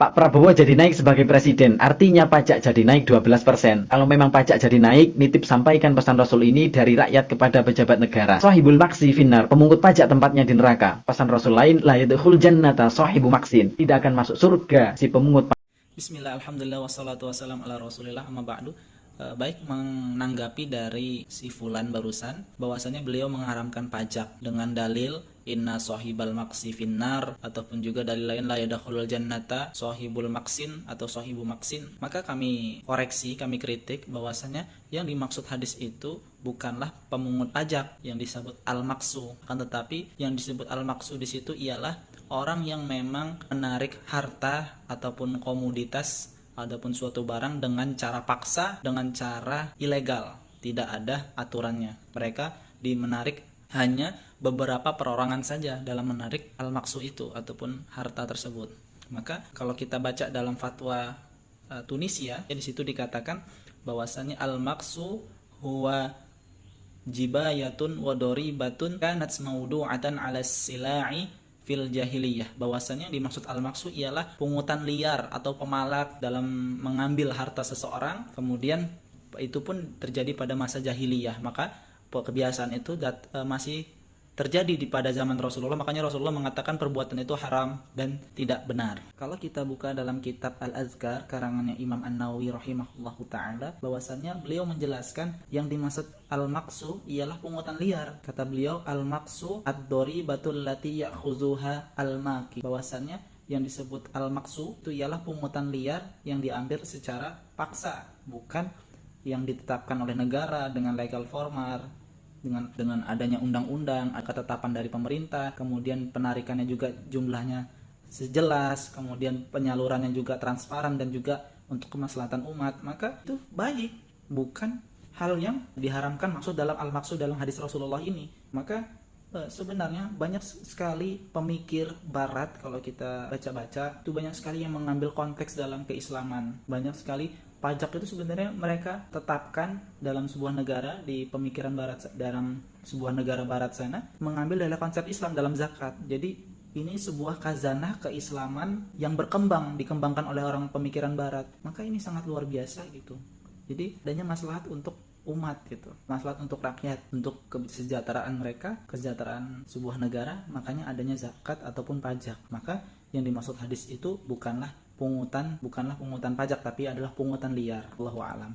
Pak Prabowo jadi naik sebagai presiden, artinya pajak jadi naik 12%. Kalau memang pajak jadi naik, nitip sampaikan pesan Rasul ini dari rakyat kepada pejabat negara. Sohibul maksi finnar, pemungut pajak tempatnya di neraka. Pesan Rasul lain, la yadkhul jannata sohibu maksin. Tidak akan masuk surga si pemungut. Bismillah, alhamdulillah, wassalatu wassalam ala rasulillah, amma ba'du. Baik, menanggapi dari si Fulan barusan, bahwasanya beliau mengharamkan pajak dengan dalil inna sohibal maksi finnar, ataupun juga dalil lain la yadakhulul jannata sohibul maksin atau sohibu maksin. Maka kami koreksi, kami kritik bahwasanya yang dimaksud hadis itu bukanlah pemungut pajak yang disebut al-maksu, akan tetapi yang disebut al-maksu di situ ialah orang yang memang menarik harta ataupun komoditas ataupun suatu barang dengan cara paksa, dengan cara ilegal, tidak ada aturannya. Mereka menarik hanya beberapa perorangan saja dalam menarik al-maksu itu ataupun harta tersebut. Maka kalau kita baca dalam fatwa Tunisia, di situ dikatakan bahwasannya al-maksu huwa jibayatun wa doribatun kanat maudu'atan 'ala sila'i fil jahiliyah, bahwasannya yang dimaksud al-maksu ialah pungutan liar atau pemalak dalam mengambil harta seseorang, kemudian itu pun terjadi pada masa jahiliyah. Maka kebiasaan itu masih terjadi pada zaman Rasulullah, makanya Rasulullah mengatakan perbuatan itu haram dan tidak benar. Kalau kita buka dalam kitab Al-Azkar karangannya Imam An-Nawawi rahimahullahu taala, bahwasannya beliau menjelaskan yang dimaksud al-maksu ialah pungutan liar. Kata beliau, al-maksu ad-doribatul lati ya'khuzuha al-maki, bahwasannya yang disebut al-maksu itu ialah pungutan liar yang diambil secara paksa, bukan yang ditetapkan oleh negara dengan legal formal, dengan adanya undang-undang, ketetapan dari pemerintah, kemudian penarikannya juga jumlahnya sejelas, kemudian penyalurannya juga transparan dan juga untuk kemaslahatan umat. Maka itu baik, bukan hal yang diharamkan maksud dalam al-maksud dalam hadis Rasulullah ini. Maka sebenarnya banyak sekali pemikir barat, kalau kita baca-baca itu banyak sekali yang mengambil konteks dalam keislaman. Banyak sekali pajak itu sebenarnya mereka tetapkan dalam sebuah negara, di pemikiran barat, dalam sebuah negara barat sana mengambil dari konsep Islam dalam zakat. Jadi ini sebuah khazanah keislaman yang dikembangkan oleh orang pemikiran barat. Maka ini sangat luar biasa gitu. Jadi adanya maslahat untuk umat gitu, maslahat untuk rakyat, untuk kesejahteraan mereka, kesejahteraan sebuah negara. Makanya adanya zakat ataupun pajak. Maka yang dimaksud hadis itu bukanlah pungutan pajak, tapi adalah pungutan liar. Allahu a'lam.